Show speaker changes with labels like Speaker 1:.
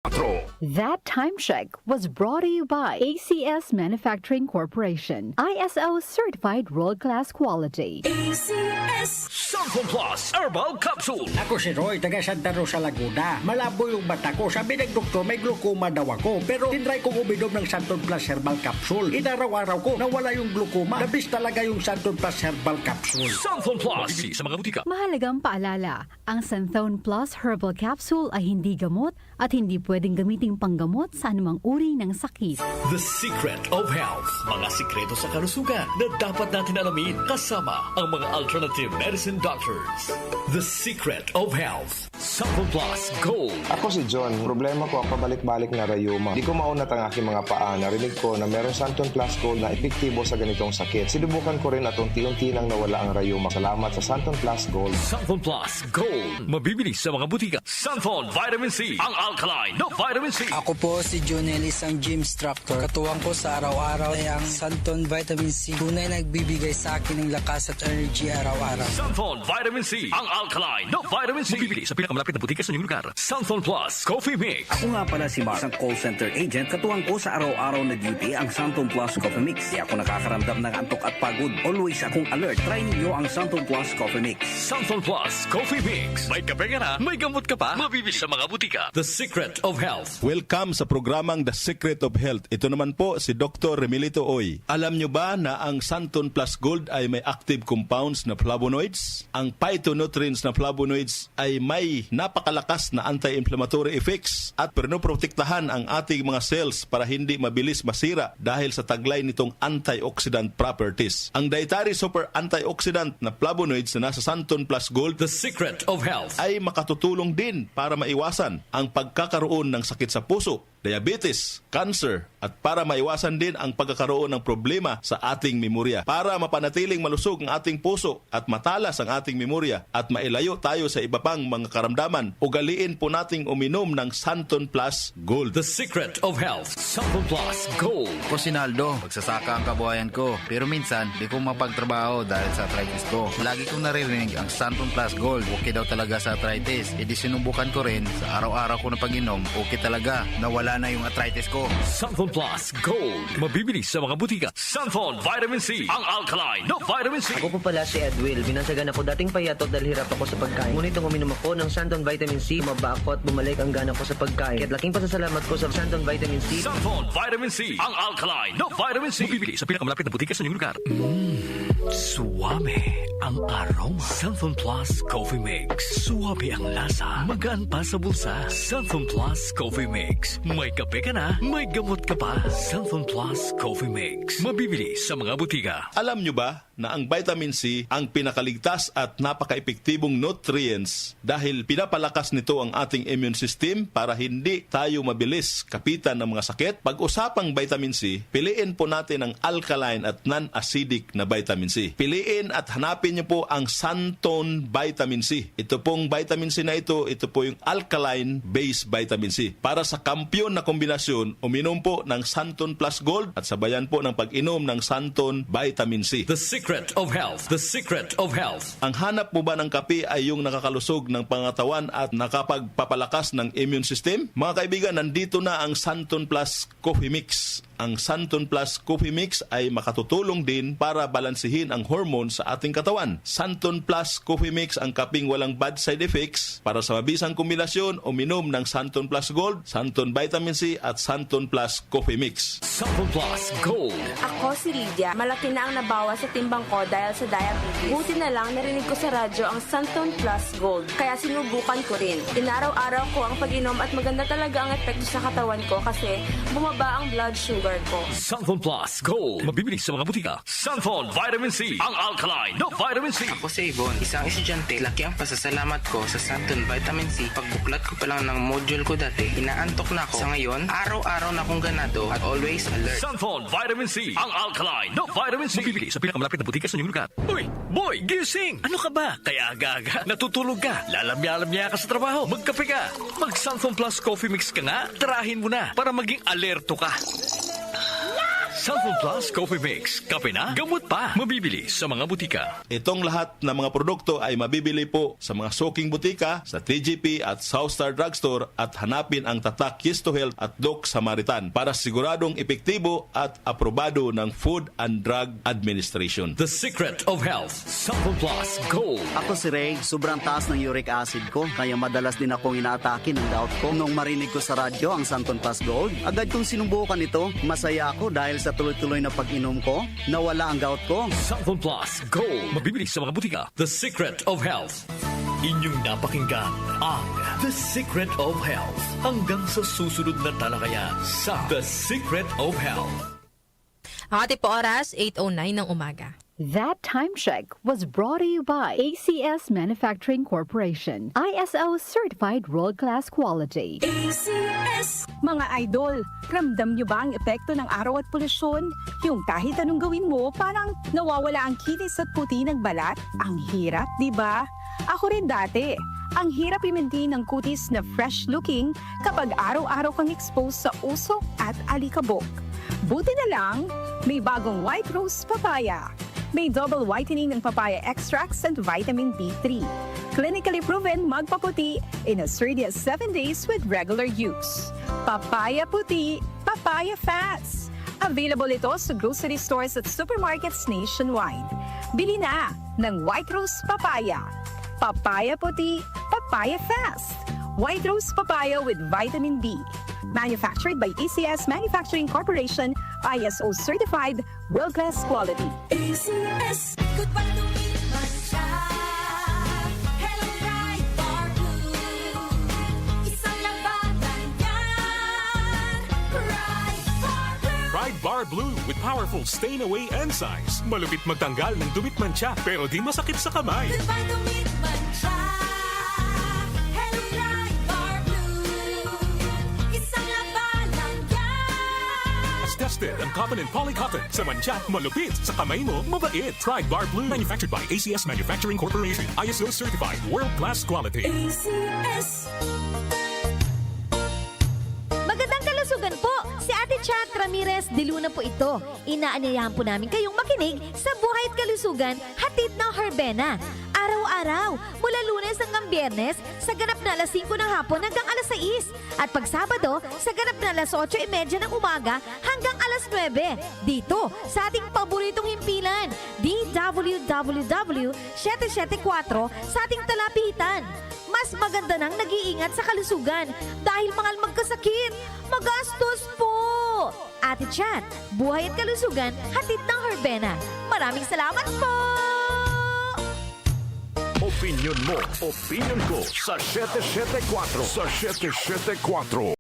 Speaker 1: That time check was brought to you by ACS Manufacturing Corporation, ISO certified world-class quality.
Speaker 2: ACS
Speaker 3: Santon Plus Herbal Capsule.
Speaker 4: Ako si Roy, taga Santa Rosa, Laguna. Malabo yung mata ko. Sabi ng doktor, may glaucoma daw ako. Pero tinry kong uminom ng Santon Plus Herbal Capsule. Inaraw-araw ko, nawala yung glaucoma. Nabis talaga yung Santon Plus Herbal Capsule.
Speaker 3: Santon Plus. Bibili sa mga butika.
Speaker 1: Mahalagang paalala, ang Santhone Plus Herbal Capsule ay hindi gamot at hindi pwedeng gamiting panggamot sa anumang uri ng sakit.
Speaker 3: The Secret of Health. Mga sikreto sa kalusugan na dapat natin alamin kasama ang mga alternative medicine doctors. The Secret of Health. Santon Plus Gold.
Speaker 5: Ako si John. Problema ko ang pabalik-balik na rayuma. Di ko maunat ang aking mga paa. Narinig ko na meron Santon Plus Gold na epektibo sa ganitong sakit. Sinubukan ko rin at unti-unti nang nawala ang rayuma. Salamat sa Santon Plus Gold.
Speaker 3: Santon Plus Gold. Mabibili sa mga butika. Santon Vitamin C. Ang alkaline na vitamin C.
Speaker 6: Ako po si Junel, isang gym instructor. Katuwang ko sa araw-araw ay ang Santon Vitamin C. Tunay nagbibigay sa akin ng lakas at energy araw-araw.
Speaker 3: Santon Vitamin C. Ang alkaline na vitamin C. Mabibili sa pinakamalapit na butika sa inyong lugar. Santon Plus Coffee Mix.
Speaker 7: Ako nga pala si Mark, isang call center agent. Katuwang ko sa araw-araw na duty ang Santon Plus Coffee Mix. Di ako nakakaramdam ng antok at pagod. Always akong alert. Try ninyo ang Santon Plus Coffee Mix.
Speaker 3: Santon Plus Coffee Mix. May kape ka na, may gamot ka pa. Mabibili sa mga butika. The Secret of Health.
Speaker 8: Welcome sa programang The Secret of Health. Ito naman po si Dr. Remilito Oy. Alam nyo ba na ang Santon Plus Gold ay may active compounds na flavonoids? Ang phytonutrients na flavonoids ay may napakalakas na anti-inflammatory effects at pinoprotektahan ang ating mga cells para hindi mabilis masira dahil sa taglay nitong antioxidant properties. Ang dietary super antioxidant na flavonoids na nasa Santon Plus Gold,
Speaker 3: The Secret of Health.
Speaker 8: ay makatutulong din para maiwasan ang pagkakaroon ng sakit sa puso, diabetes, cancer, at para maiwasan din ang pagkakaroon ng problema sa ating memorya. Para mapanatiling malusog ang ating puso at matalas ang ating memorya at mailayo tayo sa iba pang mga karamdaman, ugaliin po nating uminom ng Santon Plus Gold.
Speaker 3: The Secret of Health. Santon Plus Gold.
Speaker 9: Ako si Naldo, magsasaka ang kabuhayan ko. Pero minsan, di ko mapagtrabaho dahil sa arthritis ko. Lagi kong naririnig ang Santon Plus Gold. Okay daw talaga sa arthritis. E di sinubukan ko rin sa araw-araw ko na pag-inom. Okay talaga. Nawala na yung arthritis ko.
Speaker 3: Santon Plus Gold. Mabibili sa mga butika. Santon Vitamin C. Ang alkaline na vitamin C.
Speaker 10: Ako po pala si Edwil. Binansagan ako dating payatot dahil hirap ako sa pagkain. Ngunit nung uminom ako ng Santon Vitamin C, maba ako at bumalik ang gana ko sa pagkain. Kaya't laking pasasalamat ko sa Santon Vitamin C.
Speaker 3: Santon Vitamin C. Ang alkaline na vitamin C. Mabibili sa pinakamalapit na butika sa inyong lugar. Suwame ang aroma. Santon Plus Coffee Mix. Suwabe ang lasa. Magaan pa sa bulsa. Santon Plus Coffee Mix. May kape ka na, may gamot ka pa. Santon Plus Coffee Mix. Mabibili sa mga butika.
Speaker 8: Alam nyo ba na ang vitamin C ang pinakaligtas at napaka-epektibong nutrients dahil pinapalakas nito ang ating immune system para hindi tayo mabilis kapitan ng mga sakit? Pag-usapang vitamin C, piliin po natin ang alkaline at non-acidic na vitamin C. Piliin at hanapin nyo po ang Santon Vitamin C. Ito pong vitamin C na ito po yung alkaline-based vitamin C. Para sa kampyon na kombinasyon, uminom po ng Santon Plus Gold at sabayan po ng pag-inom ng Santon Vitamin C.
Speaker 3: The Secret of Health. The Secret of Health.
Speaker 8: Ang hanap mo ba ng kape ay yung nakakalusog ng pangatawan at nakapagpapalakas ng immune system? Mga kaibigan, nandito na ang Santon Plus Coffee Mix. Ang Santon Plus Coffee Mix ay makatutulong din para balansihin ang hormone sa ating katawan. Santon Plus Coffee Mix ang kaping walang bad side effects. Para sa mabisang kombinasyon, uminom ng Santon Plus Gold, Santon Vitamin C at Santon Plus Coffee Mix.
Speaker 3: Santon Plus Gold.
Speaker 2: Ako si Lydia. Malaki na ang nabawas sa timbang ko dahil sa diabetes. Buti na lang narinig ko sa radyo ang Santon Plus Gold. Kaya sinubukan ko rin. Inaraw-araw ko ang pag-inom at maganda talaga ang epekto sa katawan ko kasi bumaba ang blood sugar ko.
Speaker 3: Santon Plus Gold. Mabibili sa mga butika. Santon Vitamin C. Ang alkaline na vitamin C.
Speaker 11: Ako si Yvonne, isang estudyante. Laki ang pasasalamat ko sa Santon Vitamin C. Pagbuklat ko pa lang ng module ko dati, inaantok na ako. Sa ngayon, araw-araw na akong ganado at always alert.
Speaker 3: Santon Vitamin C. Ang alkaline na vitamin C. Mabibili sa pinakamalapit na butika sa inyong lugar. Uy, boy, gising! Ano ka ba? Kaya aga-aga, natutulog ka. Lalamya-lamya ka sa trabaho. Magkape ka. Mag Santon Plus Coffee Mix ka nga. Tarahin mo na para maging alerto ka. Santon Plus Coffee Mix. Kape na, gamot pa. Mabibili sa mga butika.
Speaker 8: Itong lahat ng mga produkto ay mabibili po sa mga soking butika, sa TGP at Southstar Drugstore at hanapin ang tatak Yes to Health at Doc Samaritan para siguradong epektibo at aprobado ng Food and Drug Administration.
Speaker 3: The Secret of Health. Santon Plus Gold.
Speaker 12: Ako si Ray, sobrang taas ng uric acid ko, kaya madalas din akong inaatake ng gout ko. Nung marinig ko sa radyo ang Santon Plus Gold, agad kong sinubukan ito. Masaya ako dahil sa tuloy-tuloy na pag-inom ko, nawala ang gout ko.
Speaker 3: Santon Plus Gold. Mabibili sa mga butika. The Secret of Health. Inyong napakinggan ang The Secret of Health. Hanggang sa susunod na talakayan sa The Secret of Health.
Speaker 13: Ang ating po oras, 8:09 ng umaga.
Speaker 1: That time check was brought to you by ACS Manufacturing Corporation. ISO certified world-class quality.
Speaker 14: ACS! Mga idol, ramdam nyo ba ang epekto ng araw at polusyon? Yung kahit anong gawin mo, parang nawawala ang kinis at puti ng balat? Ang hirap, di ba? Ako rin dati. Ang hirap i-maintain ng kutis na fresh-looking kapag araw-araw kang exposed sa usok at alikabok. Buti na lang, may bagong White Rose Papaya. May double whitening ng papaya extracts and vitamin B3. Clinically proven magpaputi in as early as 7 days with regular use. Papaya puti, papaya fast. Available ito sa grocery stores at supermarkets nationwide. Bili na ng White Rose Papaya. Papaya puti, papaya fast. White Rose Papaya with vitamin B. Manufactured by ACS Manufacturing Corporation, ISO certified, world-class quality.
Speaker 15: ACS, goodbye to me, Mancha. Hello, Ride Bar Blue. Isang labanan yan. Ride Bar Blue.
Speaker 16: Ride Bar Blue with powerful stain-away enzymes. Malupit magtanggal ng dumit mancha, pero di masakit sa kamay.
Speaker 15: Goodbye to me, Mancha.
Speaker 16: Tested and common in polycotton. Sa mancha, malupit. Sa kamay mo, mabait. Ride Bar Blue. Manufactured by ACS Manufacturing Corporation. ISO certified. World-class quality.
Speaker 15: ACS.
Speaker 17: Magandang kalusugan po. Si Ate Chat Ramirez de Luna po ito. Inaanyayahan po namin kayong makinig sa Buhay at Kalusugan, hatid ng Herbena. Araw-araw, mula Lunes hanggang Biyernes, sa ganap na alas 5 ng hapon hanggang alas 6. At pag Sabado, sa ganap na alas 8:30 ng umaga hanggang alas 9. Dito, sa ating paboritong himpilan, DWWW 774 sa ating talapitan. Mas maganda nang nag-iingat sa kalusugan dahil mahal magkasakit. Magastos po! Ate Chat, Buhay at Kalusugan, hatid ng Herbena. Maraming salamat po!
Speaker 18: Opinion mo, opinion ko sa 774. Sa 774.